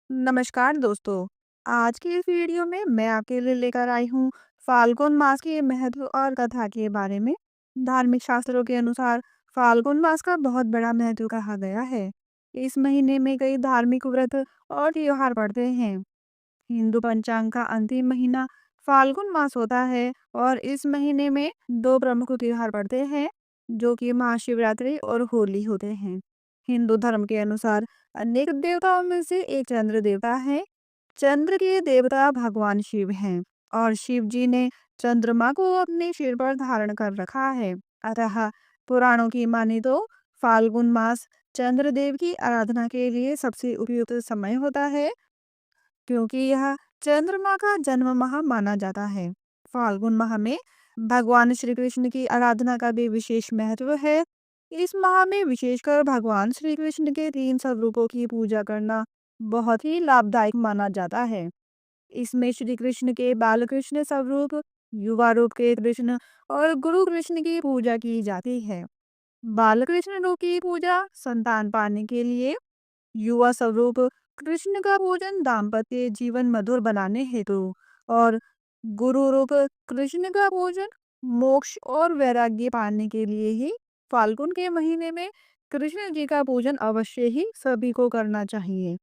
नमस्कार दोस्तों। आज की इस वीडियो में मैं आपके लिए लेकर आई हूँ फाल्गुन मास के महत्व और कथा के बारे में। धार्मिक शास्त्रों के अनुसार फाल्गुन मास का बहुत बड़ा महत्व कहा गया है। इस महीने में कई धार्मिक व्रत और त्योहार पड़ते हैं। हिंदू पंचांग का अंतिम महीना फाल्गुन मास होता है और इस महीने में दो प्रमुख त्योहार पड़ते हैं जो कि महाशिवरात्रि और होली होते हैं। हिंदू धर्म के अनुसार अनेक देवताओं में से एक चंद्र देवता है। चंद्र के देवता भगवान शिव हैं और शिव जी ने चंद्रमा को अपने सिर पर धारण कर रखा है। अतः पुराणों की माने तो फाल्गुन मास चंद्रदेव की आराधना के लिए सबसे उपयुक्त समय होता है क्योंकि यह चंद्रमा का जन्म माह माना जाता है। फाल्गुन माह में भगवान श्री कृष्ण की आराधना का भी विशेष महत्व है। इस माह में विशेषकर भगवान श्री कृष्ण के 3 स्वरूपों की पूजा करना बहुत ही लाभदायक माना जाता है। इसमें श्री कृष्ण के बाल कृष्ण स्वरूप, युवा रूप के कृष्ण और गुरु कृष्ण की पूजा की जाती है। बाल कृष्ण रूप की पूजा संतान पाने के लिए, युवा स्वरूप कृष्ण का पूजन दाम्पत्य जीवन मधुर बनाने हेतु और गुरु रूप कृष्ण का पूजन मोक्ष और वैराग्य पाने के लिए ही फाल्गुन के महीने में कृष्ण जी का पूजन अवश्य ही सभी को करना चाहिए।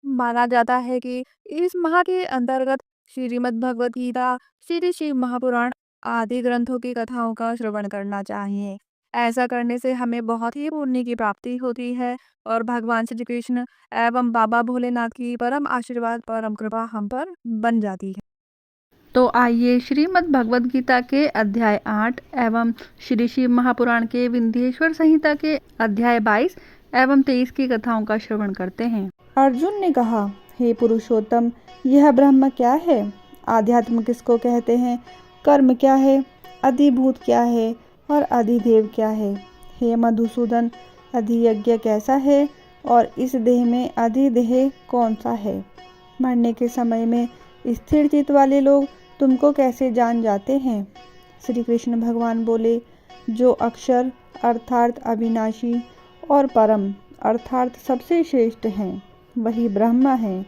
माना जाता है कि इस माह के अंतर्गत श्रीमद् भगवत गीता, श्री शिव महापुराण आदि ग्रंथों की कथाओं का श्रवण करना चाहिए। ऐसा करने से हमें बहुत ही पुण्य की प्राप्ति होती है और भगवान श्री कृष्ण एवं बाबा भोलेनाथ की परम आशीर्वाद परम कृपा हम पर बन जाती है। तो आइए श्रीमद् भगवद गीता के अध्याय 8 एवं श्री शिव महापुराण के विंध्येश्वर संहिता के अध्याय 22 एवं 23 की कथाओं का श्रवण करते हैं। अर्जुन ने कहा, हे पुरुषोत्तम, यह ब्रह्म क्या है? आध्यात्म किसको कहते हैं? कर्म क्या है? अधिभूत क्या है? और अधिदेव क्या है? हे मधुसूदन, अधियज्ञ कैसा है? और इस देह में अधिदेह कौन सा है? मरने के समय में स्थिर चित्त वाले लोग तुमको कैसे जान जाते हैं? श्री कृष्ण भगवान बोले, जो अक्षर अर्थात अविनाशी और परम अर्थात सबसे श्रेष्ठ हैं, वही ब्रह्म है।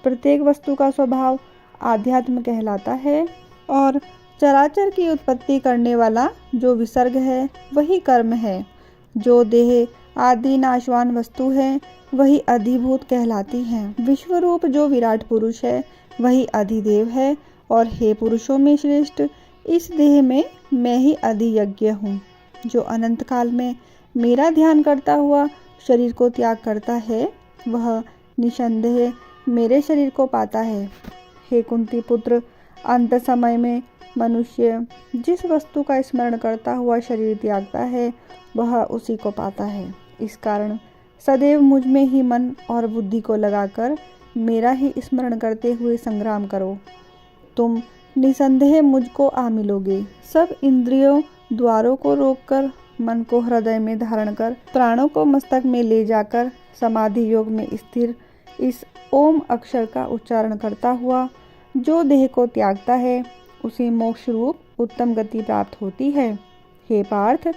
प्रत्येक वस्तु का स्वभाव आध्यात्म कहलाता है और चराचर की उत्पत्ति करने वाला जो विसर्ग है वही कर्म है। जो देह आदि नाशवान वस्तु है वही अधिभूत कहलाती है। विश्वरूप जो विराट पुरुष है वही अधिदेव है। और हे पुरुषों में श्रेष्ठ, इस देह में मैं ही अधियज्ञ हूँ। जो अनंत काल में मेरा ध्यान करता हुआ शरीर को त्याग करता है वह निसंदेह मेरे शरीर को पाता है। हे कुंती पुत्र, अंत समय में मनुष्य जिस वस्तु का स्मरण करता हुआ शरीर त्यागता है वह उसी को पाता है। इस कारण सदैव मुझ में ही मन और बुद्धि को लगाकर मेरा ही स्मरण करते हुए संग्राम करो। तुम निसंदेह मुझको आ मिलोगे। सब इंद्रियों द्वारों को रोककर मन को हृदय में धारण कर प्राणों को मस्तक में ले जाकर समाधि योग में स्थिर इस ओम अक्षर का उच्चारण करता हुआ जो देह को त्यागता है उसे मोक्ष रूप उत्तम गति प्राप्त होती है। हे पार्थ,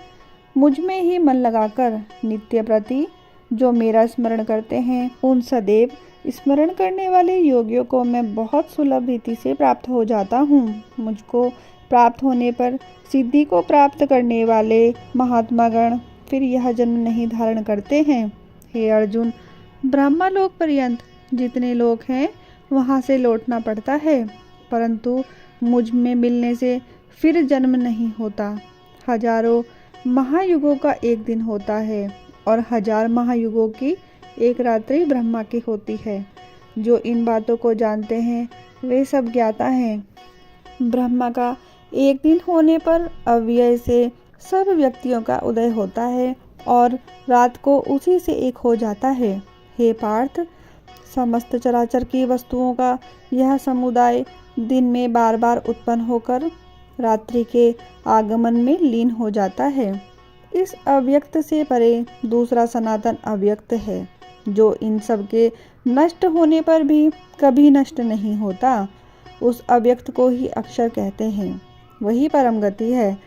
मुझ में ही मन लगाकर नित्य प्रति जो मेरा स्मरण करते हैं उन सदैव स्मरण करने वाले योगियों को मैं बहुत सुलभ रीति से प्राप्त हो जाता हूँ। मुझको प्राप्त होने पर सिद्धि को प्राप्त करने वाले महात्मागण फिर यह जन्म नहीं धारण करते हैं। हे अर्जुन, ब्रह्मलोक पर्यंत जितने लोग हैं वहाँ से लौटना पड़ता है, परंतु मुझ में मिलने से फिर जन्म नहीं होता। हजारों महायुगों का एक दिन होता है और 1000 महायुगों की एक रात्रि ब्रह्मा की होती है। जो इन बातों को जानते हैं वे सब ज्ञाता हैं। ब्रह्मा का एक दिन होने पर अव्यय से सब व्यक्तियों का उदय होता है और रात को उसी से एक हो जाता है। हे पार्थ, समस्त चराचर की वस्तुओं का यह समुदाय दिन में बार बार उत्पन्न होकर रात्रि के आगमन में लीन हो जाता है। इस अव्यक्त से परे दूसरा सनातन अव्यक्त है जो इन सब के नष्ट होने पर भी कभी नष्ट नहीं होता। उस अव्यक्त को ही अक्षर कहते हैं। वही परम गति है।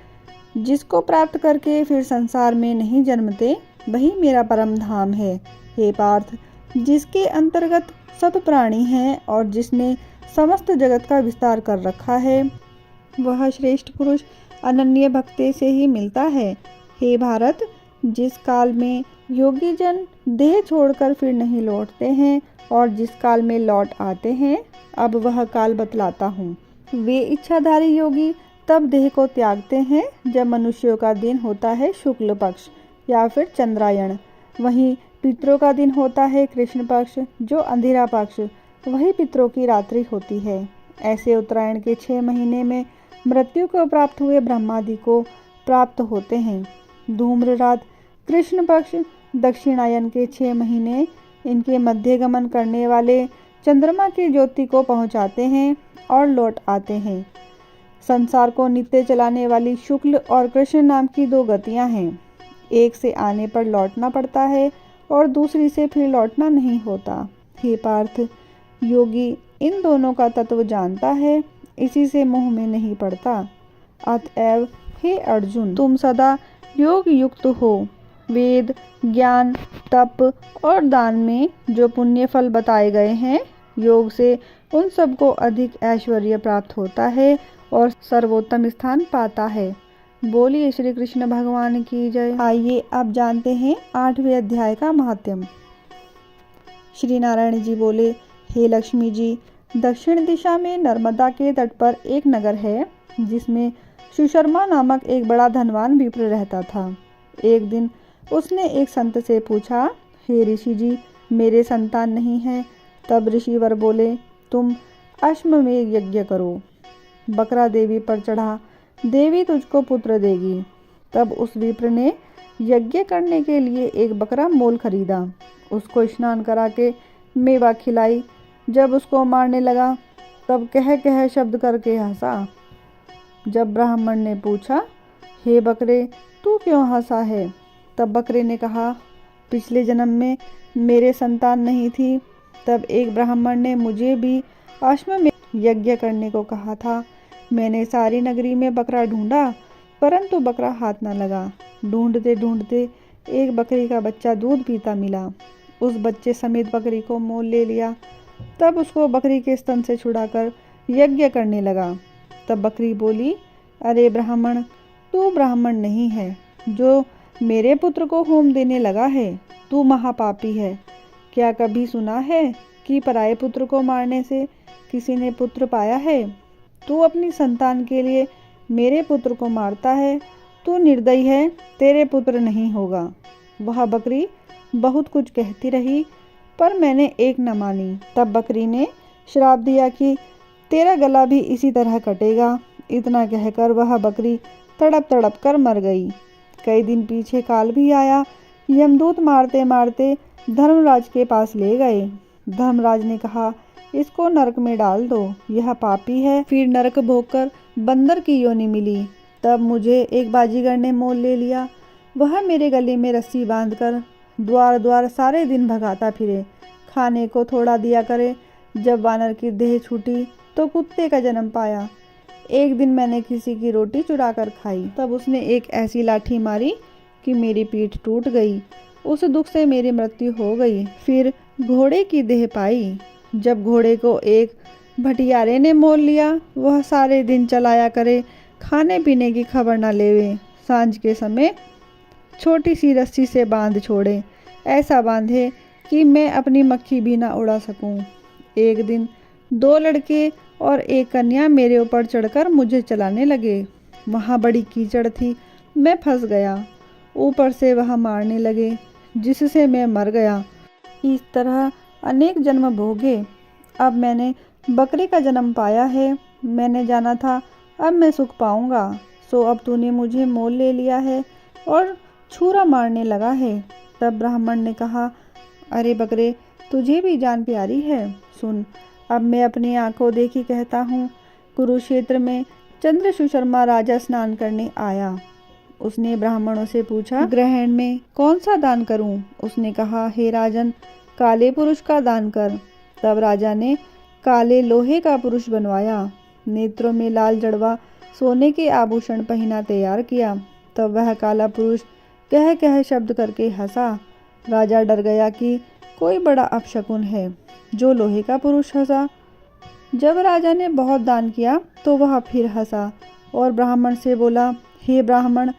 जिसको प्राप्त करके फिर संसार में नहीं जन्मते वही मेरा परम धाम है। हे पार्थ, जिसके अंतर्गत सब प्राणी हैं और जिसने समस्त जगत का विस्तार कर रखा है, वह श्रेष्ठ पुरुष अनन्य भक्ति से ही मिलता है। हे भारत, जिस काल में योगी जन देह छोड़कर फिर नहीं लौटते हैं और जिस काल में लौट आते हैं, अब वह काल बतलाता हूँ। वे इच्छाधारी योगी तब देह को त्यागते हैं जब मनुष्यों का दिन होता है शुक्ल पक्ष या फिर चंद्रायण, वहीं पितरों का दिन होता है कृष्ण पक्ष जो अंधेरा पक्ष, वही पितरों की रात्रि होती है। ऐसे उत्तरायण के 6 महीने में मृत्यु को प्राप्त हुए ब्रह्मादि को प्राप्त होते हैं। धूम्र रात कृष्ण पक्ष, दक्षिणायन के 6 महीने इनके मध्य गमन करने वाले चंद्रमा की ज्योति को पहुंचाते हैं और लौट आते हैं। संसार को नित्य चलाने वाली शुक्ल और कृष्ण नाम की 2 गतियां हैं। एक से आने पर लौटना पड़ता है और दूसरी से फिर लौटना नहीं होता। हे पार्थ, योगी इन दोनों का तत्व जानता है, इसी से मोह में नहीं पड़ता। अतएव हे अर्जुन, तुम सदा योग युक्त हो। वेद, ज्ञान, तप और दान में जो पुण्य फल बताए गए हैं, योग से उन सबको अधिक ऐश्वर्य प्राप्त होता है और सर्वोत्तम स्थान पाता है। बोलिए श्री कृष्ण भगवान की जय। आइए अब जानते हैं 8वें अध्याय का महात्म्य। श्री नारायण जी बोले, हे लक्ष्मी जी, दक्षिण दिशा में नर्मदा के तट पर एक नगर है जिसमें सुशर्मा नामक एक बड़ा धनवान विप्र रहता था। एक दिन उसने एक संत से पूछा, हे ऋषि जी, मेरे संतान नहीं है। तब ऋषिवर बोले, तुम अश्वमेध यज्ञ करो, बकरा देवी पर चढ़ा, देवी तुझको पुत्र देगी। तब उस विप्र ने यज्ञ करने के लिए एक बकरा मोल खरीदा, उसको स्नान करा के मेवा खिलाई। जब उसको मारने लगा तब कह कह शब्द करके हंसा। जब ब्राह्मण ने पूछा, हे बकरे, तू क्यों हंसा है? तब बकरे ने कहा, पिछले जन्म में मेरे संतान नहीं थी, तब एक ब्राह्मण ने मुझे भी अश्वमेध यज्ञ करने को कहा था। मैंने सारी नगरी में बकरा ढूंढा, परंतु बकरा हाथ न लगा। ढूंढते ढूंढते एक बकरी का बच्चा दूध पीता मिला, उस बच्चे समेत बकरी को मोल ले लिया। तब उसको बकरी के स्तन से छुड़ाकर यज्ञ करने लगा। तब बकरी बोली, अरे ब्राह्मण, तू ब्राह्मण नहीं है जो मेरे पुत्र को होम देने लगा है, तू महापापी है। क्या कभी सुना है कि पराये पुत्र को मारने से किसी ने पुत्र पाया है? तू अपनी संतान के लिए मेरे पुत्र को मारता है, तू निर्दयी है, तेरे पुत्र नहीं होगा। वह बकरी बहुत कुछ कहती रही, पर मैंने एक न मानी। तब बकरी ने श्राप दिया कि तेरा गला भी इसी तरह कटेगा। इतना कहकर वह बकरी तड़प तड़प कर मर गई। कई दिन पीछे काल भी आया, यमदूत मारते मारते धर्मराज के पास ले गए। धर्मराज ने कहा, इसको नरक में डाल दो, यह पापी है। फिर नरक भोगकर बंदर की योनि मिली। तब मुझे एक बाजीगर ने मोल ले लिया। वह मेरे गले में रस्सी बांधकर द्वार द्वार सारे दिन भगाता फिरे, खाने को थोड़ा दिया करे। जब वानर की देह छूटी तो कुत्ते का जन्म पाया। एक दिन मैंने किसी की रोटी चुरा कर खाई, तब उसने एक ऐसी लाठी मारी कि मेरी पीठ टूट गई। उस दुख से मेरी मृत्यु हो गई। फिर घोड़े की देह पाई। जब घोड़े को एक भटियारे ने मोल लिया, वह सारे दिन चलाया करे, खाने पीने की खबर न लेवे। सांझ के समय छोटी सी रस्सी से बांध छोड़े, ऐसा बांधे कि मैं अपनी मक्खी भी ना उड़ा सकूं। एक दिन 2 लड़के और एक कन्या मेरे ऊपर चढ़कर मुझे चलाने लगे। वहाँ बड़ी कीचड़ थी, मैं फंस गया। ऊपर से वह मारने लगे, जिससे मैं मर गया। इस तरह अनेक जन्म भोगे। अब मैंने बकरी का जन्म पाया है। मैंने जाना था अब मैं सुख पाऊंगा, सो अब तूने मुझे मोल ले लिया है और छुरा मारने लगा है। तब ब्राह्मण ने कहा, अरे बकरे, तुझे भी जान प्यारी है। सुन, अब मैं अपनी आंखों देखी कहता हूँ। कुरुक्षेत्र में चंद्र सुशर्मा राजा स्नान करने आया। उसने ब्राह्मणों से पूछा, ग्रहण में कौन सा दान करूं? उसने कहा, हे राजन, काले पुरुष का दान कर। तब राजा ने काले लोहे का पुरुष बनवाया, नेत्रों में लाल जड़वा, सोने के आभूषण पहना तैयार किया। तब वह काला पुरुष कह कह शब्द करके हंसा। राजा डर गया कि कोई बड़ा अपशकुन है। जो लोहे का पुरुष हंसा। जब राजा ने बहुत दान किया तो वह फिर हंसा और ब्राह्मण से बोला, हे ब्राह्मण,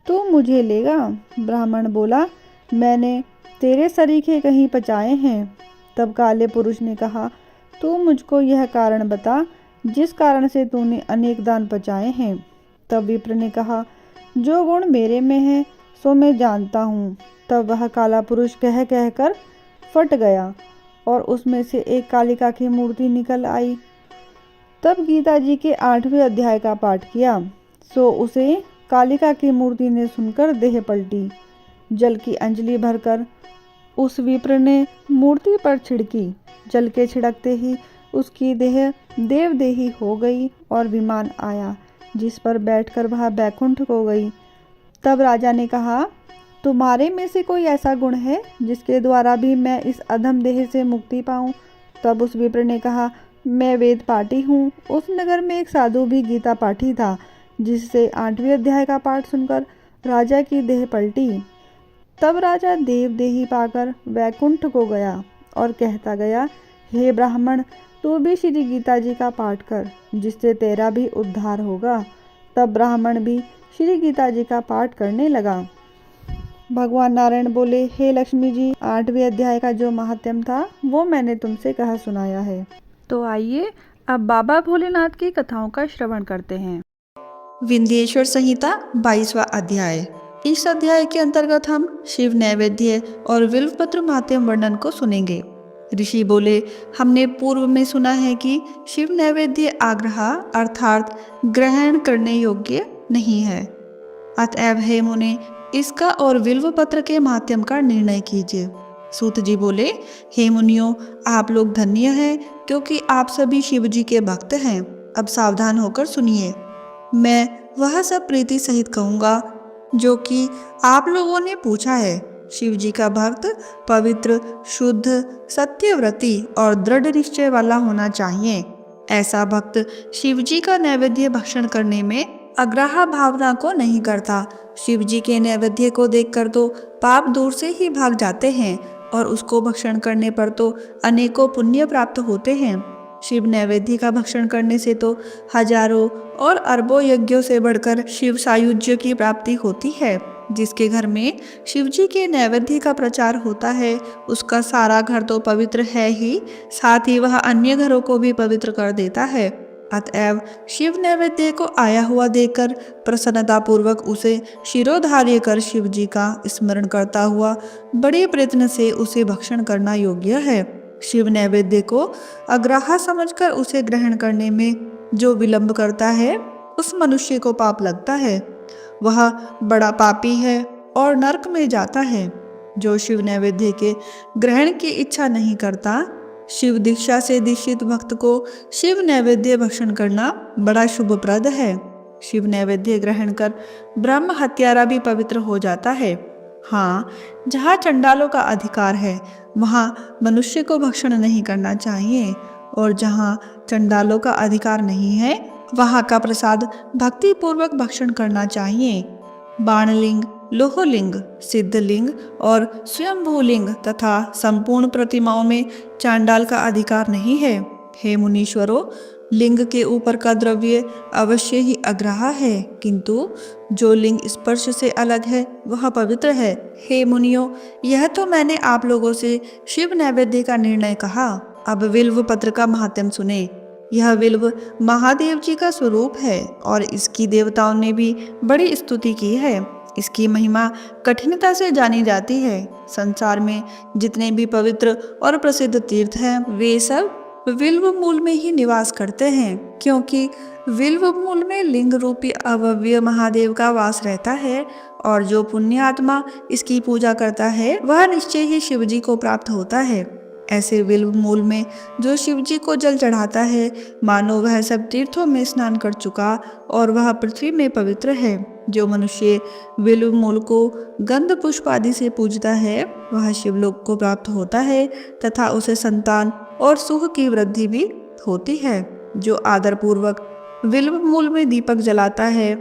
तू मुझे लेगा? ब्राह्मण बोला, मैंने तेरे सरीखे कहीं पचाए हैं। तब काले पुरुष ने कहा, तू मुझको यह कारण बता जिस कारण से तूने अनेक दान पचाए हैं। तब विप्र ने कहा, जो गुण मेरे में है सो मैं जानता हूँ। तब वह काला पुरुष कह कह कर फट गया और उसमें से एक कालिका की मूर्ति निकल आई। तब गीता जी के 8वें अध्याय का पाठ किया। सो उसे कालिका की मूर्ति ने सुनकर देह पलटी। जल की अंजलि भरकर उस विप्र ने मूर्ति पर छिड़की। जल के छिड़कते ही उसकी देह देवदेही हो गई और विमान आया जिस पर बैठकर वह बैकुंठ को गई। तब राजा ने कहा, तुम्हारे में से कोई ऐसा गुण है जिसके द्वारा भी मैं इस अधम देह से मुक्ति पाऊं? तब उस विप्र ने कहा, मैं वेद पाठी हूँ। उस नगर में एक साधु भी गीता पाठी था जिससे 8वें अध्याय का पाठ सुनकर राजा की देह पलटी। तब राजा देवदेही पाकर वैकुंठ को गया और कहता गया, हे ब्राह्मण, तू भी श्री गीता जी का पाठ कर जिससे तेरा भी उद्धार होगा। तब ब्राह्मण भी श्री गीता जी का पाठ करने लगा। भगवान नारायण बोले, हे लक्ष्मी जी, 8वें अध्याय का जो महात्म्य था वो मैंने तुमसे कहा सुनाया है। तो आइए अब बाबा भोलेनाथ की कथाओं का श्रवण करते हैं। विंध्येश्वर संहिता 22वां अध्याय। इस अध्याय के अंतर्गत हम शिव नैवेद्य और बिल्वपत्र महात्म्य वर्णन को सुनेंगे। ऋषि बोले, हमने पूर्व में सुना है कि शिव नैवेद्य आग्रह अर्थात ग्रहण करने योग्य नहीं है। अतएव हे मुने, इसका और बिल्वपत्र के महात्म्य का निर्णय कीजिए। सूत जी बोले, हे मुनियों, आप लोग धन्य हैं क्योंकि आप सभी शिव जी के भक्त हैं। अब सावधान होकर सुनिए। मैं वह सब प्रीति सहित कहूँगा जो कि आप लोगों ने पूछा है। शिव जी का भक्त पवित्र, शुद्ध, सत्यव्रती और दृढ़ निश्चय वाला होना चाहिए। ऐसा भक्त शिव जी का नैवेद्य भक्षण करने में अग्राह भावना को नहीं करता। शिव जी के नैवेद्य को देखकर तो पाप दूर से ही भाग जाते हैं और उसको भक्षण करने पर तो अनेकों पुण्य प्राप्त होते हैं। शिव नैवेद्य का भक्षण करने से तो हजारों और अरबों यज्ञों से बढ़कर शिव सायुज्य की प्राप्ति होती है। जिसके घर में शिव जी के नैवेद्य का प्रचार होता है उसका सारा घर तो पवित्र है ही, साथ ही वह अन्य घरों को भी पवित्र कर देता है। अतएव शिव नैवेद्य को आया हुआ देखकर प्रसन्नता पूर्वक उसे शिरोधार्य कर शिव जी का स्मरण करता हुआ बड़े प्रयत्न से उसे भक्षण करना योग्य है। शिव नैवेद्य को अग्राह्य समझकर उसे ग्रहण करने में जो विलंब करता है उस मनुष्य को पाप लगता है। वह बड़ा पापी है और नरक में जाता है। जो शिव नैवेद्य के ग्रहण की इच्छा नहीं करता, शिव दीक्षा से दीक्षित भक्त को शिव नैवेद्य भक्षण करना बड़ा शुभप्रद है। शिव नैवेद्य ग्रहण कर ब्रह्म हत्यारा भी पवित्र हो जाता है। हाँ, जहाँ चंडालों का अधिकार है वहाँ मनुष्य को भक्षण नहीं करना चाहिए, और जहाँ चंडालों का अधिकार नहीं है वहाँ का प्रसाद भक्ति पूर्वक भक्षण करना चाहिए। बाणलिंग, लोहलिंग, सिद्धलिंग और स्वयंभूलिंग तथा संपूर्ण प्रतिमाओं में चांडाल का अधिकार नहीं है। हे मुनीश्वरों, लिंग के ऊपर का द्रव्य अवश्य ही अग्राह्य है, किंतु जो लिंग स्पर्श से अलग है वह पवित्र है। हे मुनियों, यह तो मैंने आप लोगों से शिव नैवेद्य का निर्णय कहा। अब बिल्व पत्र का महात्म्य सुने। यह बिल्व महादेव जी का स्वरूप है और इसकी देवताओं ने भी बड़ी स्तुति की है। इसकी महिमा कठिनता से जानी जाती है। संसार में जितने भी पवित्र और प्रसिद्ध तीर्थ हैं वे सब विल्व मूल में ही निवास करते हैं, क्योंकि विल्व मूल में लिंग रूपी अव्यय महादेव का वास रहता है, और जो पुण्य आत्मा इसकी पूजा करता है वह निश्चय ही शिव जी को प्राप्त होता है। ऐसे विल्व मूल में जो शिव जी को जल चढ़ाता है मानो वह सब तीर्थों में स्नान कर चुका और वह पृथ्वी में पवित्र है। जो मनुष्य विल्व मूल को गंध पुष्प आदि से पूजता है वह शिवलोक को प्राप्त होता है तथा उसे संतान और सुख की वृद्धि भी होती है। जो आदर पूर्वक विल्व मूल में दीपक जलाता है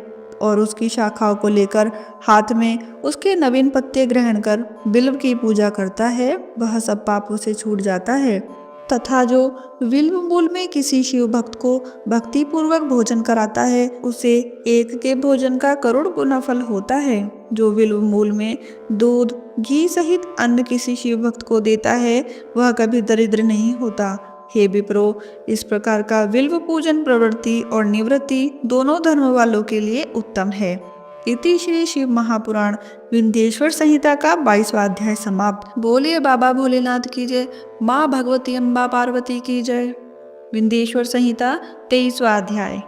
और उसकी शाखाओं को लेकर हाथ में उसके नवीन पत्ते ग्रहण कर बिल्व की पूजा करता है, वह सब पापों से छूट जाता है। तथा जो बिल्व मूल में किसी शिव भक्त को भक्ति पूर्वक भोजन कराता है, उसे एक के भोजन का करोड़ गुना फल होता है। जो बिल्व मूल में दूध घी सहित अन्न किसी शिव भक्त को देता है, वह कभी दरिद्र नहीं होता। हे विप्रो, इस प्रकार का बिल्व पूजन प्रवृत्ति और निवृत्ति दोनों धर्म वालों के लिए उत्तम है। इति श्री शिव महापुराण विंध्येश्वर संहिता का 22वां अध्याय समाप्त। बोलिए बाबा भोलेनाथ की जय, माँ भगवती अम्बा पार्वती की जय। विंध्येश्वर संहिता 23वां अध्याय।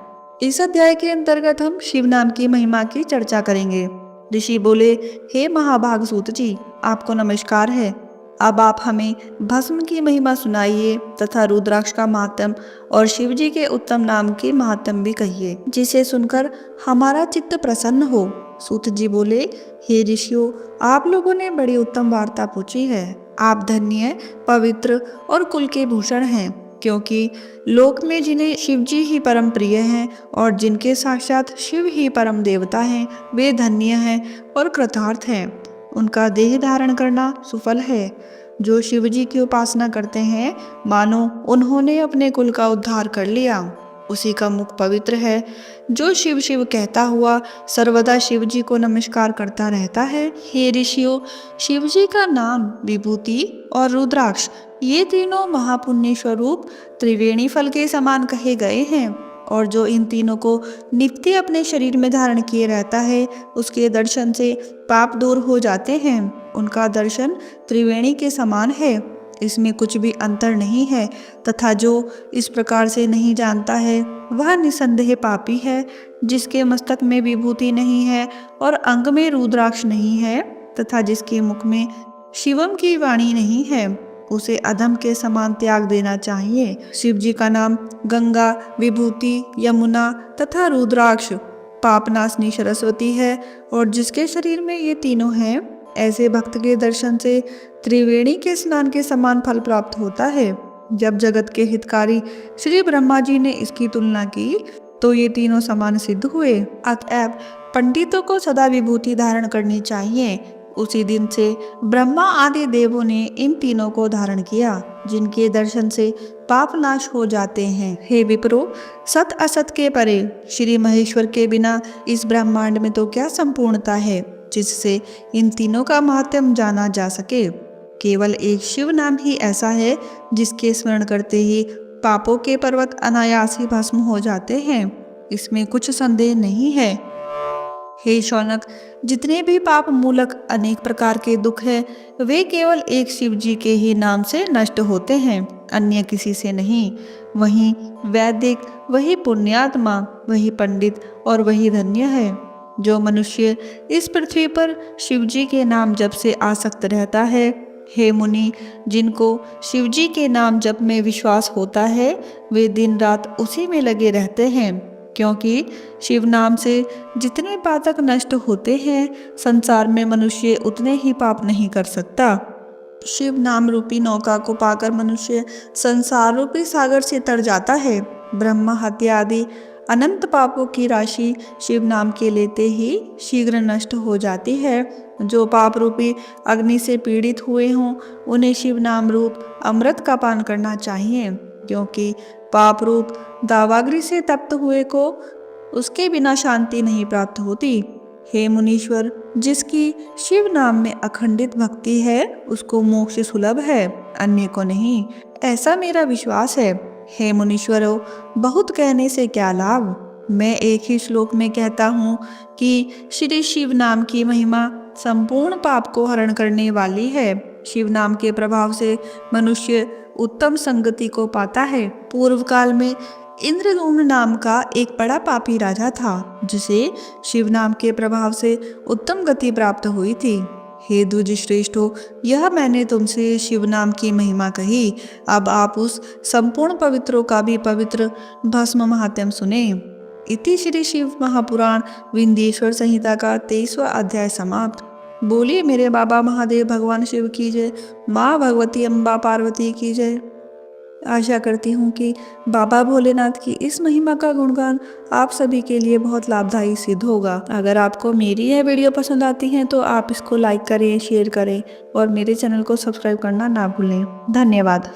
इस अध्याय के अंतर्गत हम शिव नाम की महिमा की चर्चा करेंगे। ऋषि बोले, हे महाभाग सूत जी, आपको नमस्कार है। अब आप हमें भस्म की महिमा सुनाइए तथा रुद्राक्ष का महात्म और शिव जी के उत्तम नाम के महात्म भी कहिए, जिसे सुनकर हमारा चित्त प्रसन्न हो। सूत जी बोले, हे ऋषियों, आप लोगों ने बड़ी उत्तम वार्ता पूछी है। आप धन्य, पवित्र और कुल के भूषण हैं, क्योंकि लोक में जिन्हें शिव जी ही परम प्रिय हैं और जिनके साक्षात शिव ही परम देवता हैं, वे धन्य हैं और कृतार्थ हैं। उनका देह धारण करना सुफल है। जो शिव जी की उपासना करते हैं, मानो उन्होंने अपने कुल का उद्धार कर लिया। उसी का मुख पवित्र है। जो शिव शिव कहता हुआ सर्वदा शिव जी को नमस्कार करता रहता है। हे ऋषियों, शिव जी का नाम, विभूति और रुद्राक्ष, ये तीनों महापुण्य स्वरूप त्रिवेणी फल के समान कहे गए हैं। और जो इन तीनों को नित्य अपने शरीर में धारण किए रहता है, उसके दर्शन से पाप दूर हो जाते हैं। उनका दर्शन त्रिवेणी के समान है, इसमें कुछ भी अंतर नहीं है। तथा जो इस प्रकार से नहीं जानता है, वह निसंदेह पापी है। जिसके मस्तक में विभूति नहीं है और अंग में रुद्राक्ष नहीं है तथा जिसके मुख में शिवम की वाणी नहीं है, उसे अधम के समान त्याग देना चाहिए। शिव जी का नाम गंगा, विभूति, यमुना तथा रुद्राक्ष पापनाशनी सरस्वती है। और जिसके शरीर में ये तीनों हैं, ऐसे भक्त के दर्शन से त्रिवेणी के स्नान के समान फल प्राप्त होता है। जब जगत के हितकारी श्री ब्रह्मा जी ने इसकी तुलना की, तो ये तीनों समान सिद्ध हुए। अतएव पंडितों को सदा विभूति धारण करनी चाहिए। उसी दिन से ब्रह्मा आदि देवों ने इन तीनों को धारण किया, जिनके दर्शन से पाप नाश हो जाते हैं। हे विप्रो, सत असत के परे श्री महेश्वर के बिना इस ब्रह्मांड में तो क्या संपूर्णता है, जिससे इन तीनों का महात्म्य जाना जा सके। केवल एक शिव नाम ही ऐसा है, जिसके स्मरण करते ही पापों के पर्वत अनायास ही भस्म हो जाते हैं। इसमें कुछ संदेह नहीं है। हे शौनक, जितने भी पाप मूलक अनेक प्रकार के दुख हैं, वे केवल एक शिव जी के ही नाम से नष्ट होते हैं, अन्य किसी से नहीं। वही वैदिक, वही पुण्यात्मा, वही पंडित और वही धन्य है। जो मनुष्य इस पृथ्वी पर शिव जी के नाम जप से आसक्त रहता है, हे मुनि, जिनको शिव जी के नाम जप में विश्वास होता है, वे दिन रात उसी में लगे रहते हैं। क्योंकि शिव नाम से जितने पातक नष्ट होते हैं, संसार में मनुष्य उतने ही पाप नहीं कर सकता। शिव नाम रूपी नौका को पाकर मनुष्य संसार रूपी सागर से तर जाता है। ब्रह्म हत्या आदि अनंत पापों की राशि शिव नाम के लेते ही शीघ्र नष्ट हो जाती है। जो पाप रूपी अग्नि से पीड़ित हुए हों, उन्हें शिव नाम रूप अमृत का पान करना चाहिए, क्योंकि पाप रूप दावाग्नि से तप्त हुए को उसके बिना शांति नहीं प्राप्त होती। हे मुनीश्वर, जिसकी शिव नाम में अखंडित भक्ति है, उसको मोक्ष सुलभ है, अन्य को नहीं, ऐसा मेरा विश्वास है। हे मुनीश्वरों, बहुत कहने से क्या लाभ। मैं एक ही श्लोक में कहता हूँ कि श्री शिव नाम की महिमा संपूर्ण पाप को हरण करने वाली है। शिव नाम के प्रभाव से मनुष्य उत्तम संगति को पाता है। पूर्व काल में इंद्रदुम्न नाम का एक बड़ा पापी राजा था, जिसे शिव नाम के प्रभाव से उत्तम गति प्राप्त हुई थी। हे द्विज श्रेष्ठो, यह मैंने तुमसे शिव नाम की महिमा कही। अब आप उस संपूर्ण पवित्रों का भी पवित्र भस्म महात्म्य सुने। इति श्री शिव महापुराण विंध्येश्वर संहिता का 23वां अध्याय समाप्त। बोलिए मेरे बाबा महादेव भगवान शिव की जय, माँ भगवती अम्बा पार्वती की जय। आशा करती हूँ कि बाबा भोलेनाथ की इस महिमा का गुणगान आप सभी के लिए बहुत लाभदायी सिद्ध होगा। अगर आपको मेरी यह वीडियो पसंद आती है तो आप इसको लाइक करें, शेयर करें और मेरे चैनल को सब्सक्राइब करना ना भूलें। धन्यवाद।